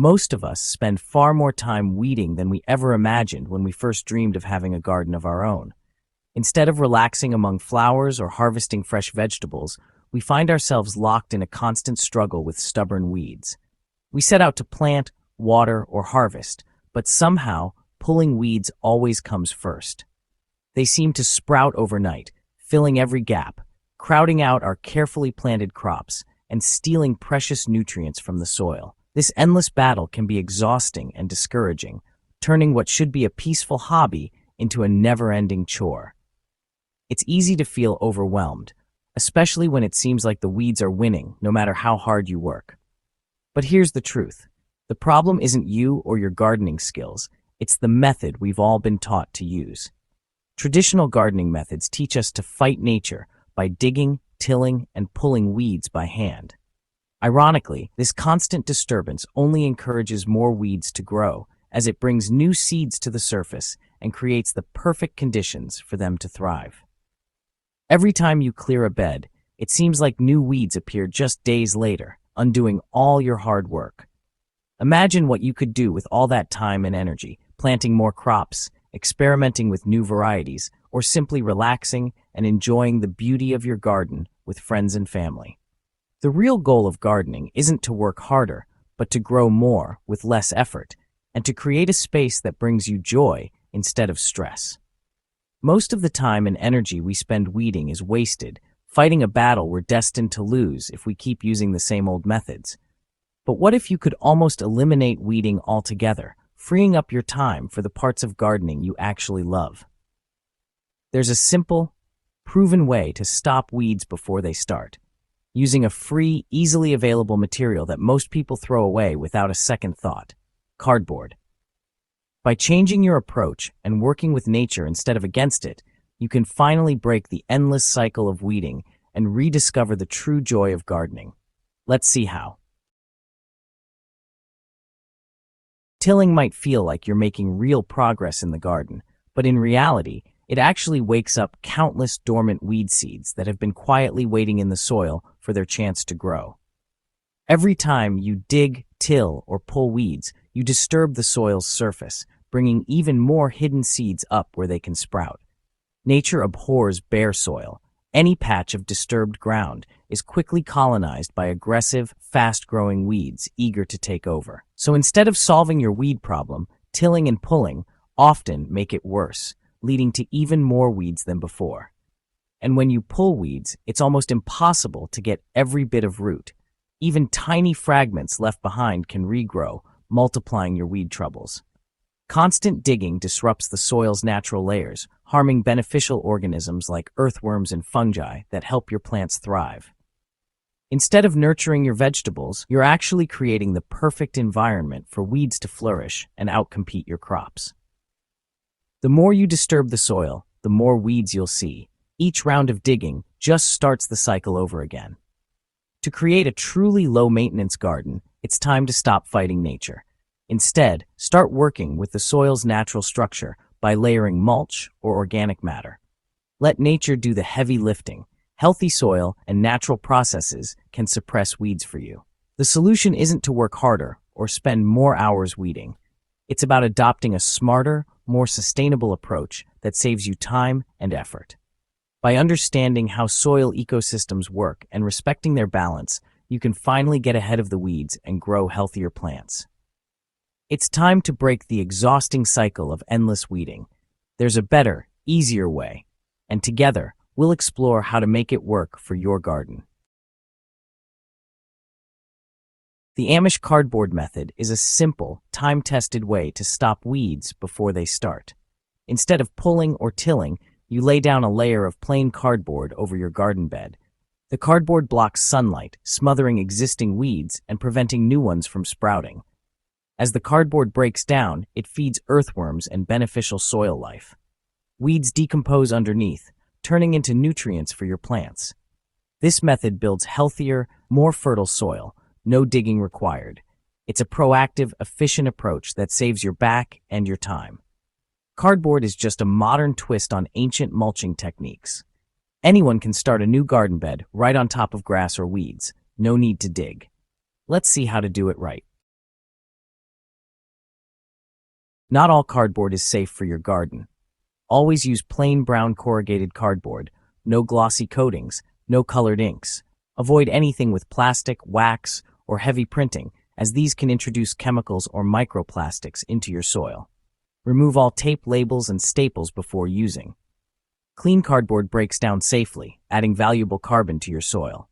Most of us spend far more time weeding than we ever imagined when we first dreamed of having a garden of our own. Instead of relaxing among flowers or harvesting fresh vegetables, we find ourselves locked in a constant struggle with stubborn weeds. We set out to plant, water, or harvest, but somehow, pulling weeds always comes first. They seem to sprout overnight, filling every gap, crowding out our carefully planted crops, and stealing precious nutrients from the soil. This endless battle can be exhausting and discouraging, turning what should be a peaceful hobby into a never-ending chore. It's easy to feel overwhelmed, especially when it seems like the weeds are winning, no matter how hard you work. But here's the truth. The problem isn't you or your gardening skills, it's the method we've all been taught to use. Traditional gardening methods teach us to fight nature by digging, tilling, and pulling weeds by hand. Ironically, this constant disturbance only encourages more weeds to grow, as it brings new seeds to the surface and creates the perfect conditions for them to thrive. Every time you clear a bed, it seems like new weeds appear just days later, undoing all your hard work. Imagine what you could do with all that time and energy, planting more crops, experimenting with new varieties, or simply relaxing and enjoying the beauty of your garden with friends and family. The real goal of gardening isn't to work harder, but to grow more with less effort, and to create a space that brings you joy instead of stress. Most of the time and energy we spend weeding is wasted, fighting a battle we're destined to lose if we keep using the same old methods. But what if you could almost eliminate weeding altogether, freeing up your time for the parts of gardening you actually love? There's a simple, proven way to stop weeds before they start, using a free, easily available material that most people throw away without a second thought: cardboard. By changing your approach and working with nature instead of against it, you can finally break the endless cycle of weeding and rediscover the true joy of gardening. Let's see how. Tilling might feel like you're making real progress in the garden, but in reality, it actually wakes up countless dormant weed seeds that have been quietly waiting in the soil for their chance to grow. Every time you dig, till, or pull weeds, you disturb the soil's surface, bringing even more hidden seeds up where they can sprout. Nature abhors bare soil. Any patch of disturbed ground is quickly colonized by aggressive, fast-growing weeds eager to take over. So instead of solving your weed problem, tilling and pulling often make it worse, leading to even more weeds than before. And when you pull weeds, it's almost impossible to get every bit of root. Even tiny fragments left behind can regrow, multiplying your weed troubles. Constant digging disrupts the soil's natural layers, harming beneficial organisms like earthworms and fungi that help your plants thrive. Instead of nurturing your vegetables, you're actually creating the perfect environment for weeds to flourish and outcompete your crops. The more you disturb the soil, the more weeds you'll see. Each round of digging just starts the cycle over again. To create a truly low-maintenance garden, it's time to stop fighting nature. Instead, start working with the soil's natural structure by layering mulch or organic matter. Let nature do the heavy lifting. Healthy soil and natural processes can suppress weeds for you. The solution isn't to work harder or spend more hours weeding. It's about adopting a smarter, more sustainable approach that saves you time and effort. By understanding how soil ecosystems work and respecting their balance, you can finally get ahead of the weeds and grow healthier plants. It's time to break the exhausting cycle of endless weeding. There's a better, easier way, and together, we'll explore how to make it work for your garden. The Amish cardboard method is a simple, time-tested way to stop weeds before they start. Instead of pulling or tilling, you lay down a layer of plain cardboard over your garden bed. The cardboard blocks sunlight, smothering existing weeds and preventing new ones from sprouting. As the cardboard breaks down, it feeds earthworms and beneficial soil life. Weeds decompose underneath, turning into nutrients for your plants. This method builds healthier, more fertile soil, no digging required. It's a proactive, efficient approach that saves your back and your time. Cardboard is just a modern twist on ancient mulching techniques. Anyone can start a new garden bed right on top of grass or weeds. No need to dig. Let's see how to do it right. Not all cardboard is safe for your garden. Always use plain brown corrugated cardboard, no glossy coatings, no colored inks. Avoid anything with plastic, wax, or heavy printing, as these can introduce chemicals or microplastics into your soil. Remove all tape, labels, and staples before using. Clean cardboard breaks down safely, adding valuable carbon to your soil.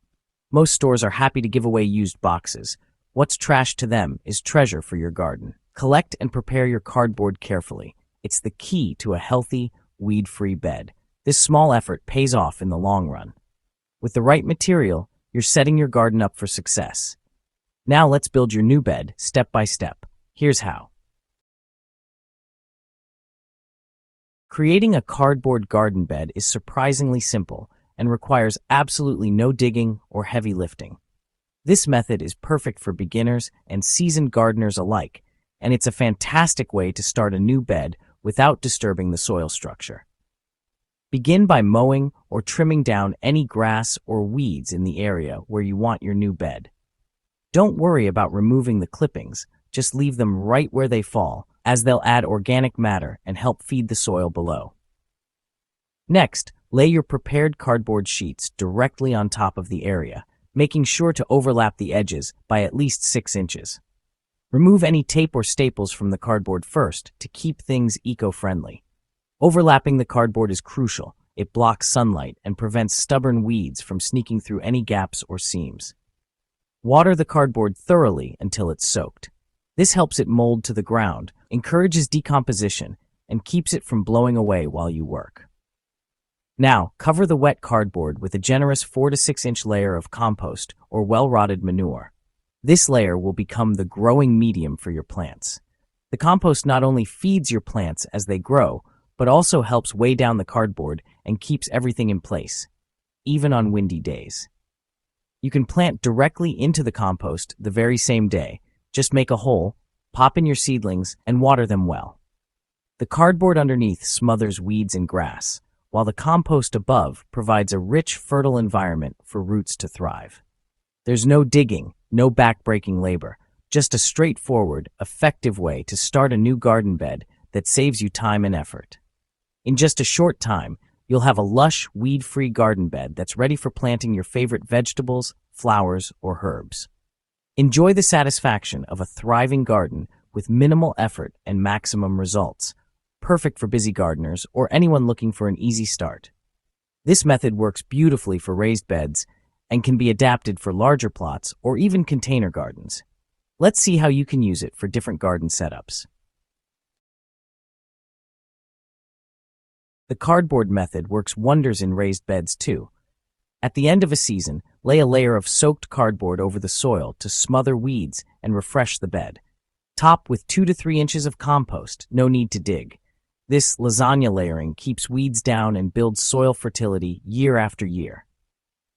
Most stores are happy to give away used boxes. What's trash to them is treasure for your garden. Collect and prepare your cardboard carefully. It's the key to a healthy, weed-free bed. This small effort pays off in the long run. With the right material, you're setting your garden up for success. Now let's build your new bed step by step. Here's how. Creating a cardboard garden bed is surprisingly simple and requires absolutely no digging or heavy lifting. This method is perfect for beginners and seasoned gardeners alike, and it's a fantastic way to start a new bed without disturbing the soil structure. Begin by mowing or trimming down any grass or weeds in the area where you want your new bed. Don't worry about removing the clippings, just leave them right where they fall, as they'll add organic matter and help feed the soil below. Next, lay your prepared cardboard sheets directly on top of the area, making sure to overlap the edges by at least 6 inches. Remove any tape or staples from the cardboard first to keep things eco-friendly. Overlapping the cardboard is crucial. It blocks sunlight and prevents stubborn weeds from sneaking through any gaps or seams. Water the cardboard thoroughly until it's soaked. This helps it mold to the ground, encourages decomposition, and keeps it from blowing away while you work. Now, cover the wet cardboard with a generous 4 to 6 inch layer of compost or well-rotted manure. This layer will become the growing medium for your plants. The compost not only feeds your plants as they grow, but also helps weigh down the cardboard and keeps everything in place, even on windy days. You can plant directly into the compost the very same day. Just make a hole, pop in your seedlings, and water them well. The cardboard underneath smothers weeds and grass, while the compost above provides a rich, fertile environment for roots to thrive. There's no digging, no back-breaking labor, just a straightforward, effective way to start a new garden bed that saves you time and effort. In just a short time, you'll have a lush, weed-free garden bed that's ready for planting your favorite vegetables, flowers, or herbs. Enjoy the satisfaction of a thriving garden with minimal effort and maximum results, perfect for busy gardeners or anyone looking for an easy start. This method works beautifully for raised beds and can be adapted for larger plots or even container gardens. Let's see how you can use it for different garden setups. The cardboard method works wonders in raised beds too. At the end of a season, lay a layer of soaked cardboard over the soil to smother weeds and refresh the bed. Top with 2 to 3 inches of compost, no need to dig. This lasagna layering keeps weeds down and builds soil fertility year after year.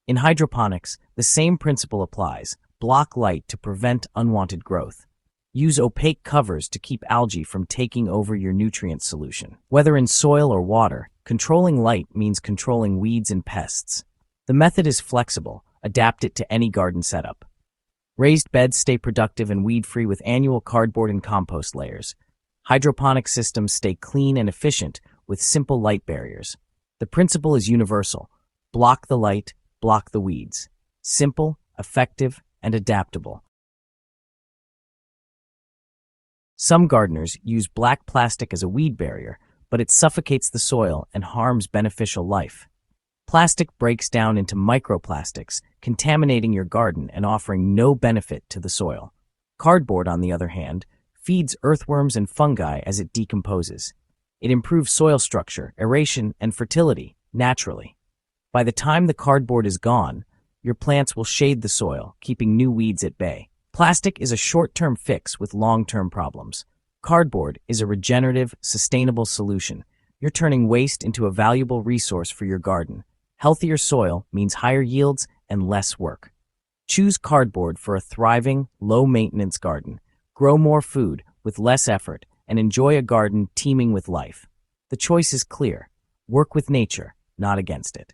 In hydroponics, the same principle applies. Block light to prevent unwanted growth. Use opaque covers to keep algae from taking over your nutrient solution. Whether in soil or water, controlling light means controlling weeds and pests. The method is flexible. Adapt it to any garden setup. Raised beds stay productive and weed-free with annual cardboard and compost layers. Hydroponic systems stay clean and efficient with simple light barriers. The principle is universal. Block the light, block the weeds. Simple, effective, and adaptable. Some gardeners use black plastic as a weed barrier, but it suffocates the soil and harms beneficial life. Plastic breaks down into microplastics, contaminating your garden and offering no benefit to the soil. Cardboard, on the other hand, feeds earthworms and fungi as it decomposes. It improves soil structure, aeration, and fertility naturally. By the time the cardboard is gone, your plants will shade the soil, keeping new weeds at bay. Plastic is a short-term fix with long-term problems. Cardboard is a regenerative, sustainable solution. You're turning waste into a valuable resource for your garden. Healthier soil means higher yields and less work. Choose cardboard for a thriving, low-maintenance garden. Grow more food with less effort and enjoy a garden teeming with life. The choice is clear. Work with nature, not against it.